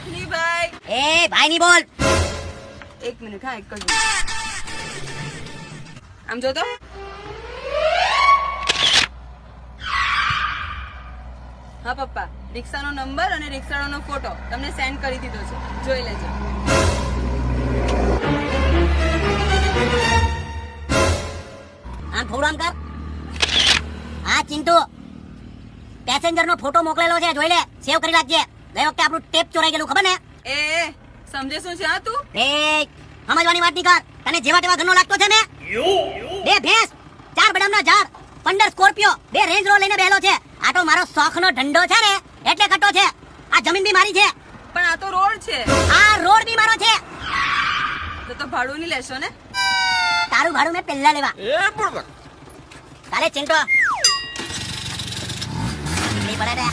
રોશનીભાઈ એ ભાઈ ની બોલ. એક મિનિટ હા, એક જ મિનિટ. આમ જો તો. હા પપ્પા, રિક્ષાનો નંબર અને રિક્ષાનો ફોટો તમને સેન્ડ કરી દીધો છે, જોઈ લેજો. આમ થોડું આમ કર. હા ચિંટુ, પેસેન્જર નો ફોટો મોકલેલો છે, જોઈ લે, સેવ કરી રાખજે. ગઈ વખતે આપણું ટેપ ચોરાઈ ગયેલું, ખબર ને? એ સમજે શું છે હા તું? એ સમજવાની વાત નહીં કર. તને જેવા તેવા ઘરનો લાગતો છે ને? બે ભેંસ, 4 બદામના ઝાડ, 15 સ્કોર્પિયો, 2 રેન્જ રોવર લઈને બેઠો છે. આ તો મારો શોખનો ધંધો છે ને, એટલે કટ્ટો છે. આ જમીન બી મારી છે. પણ આ તો રોડ છે. આ રોડ બી મારો છે. તો ભાડું નહીં લેશો ને? તારું ભાડું મેં પહેલા લેવા. કાલે ચિંટો નહીં પડે.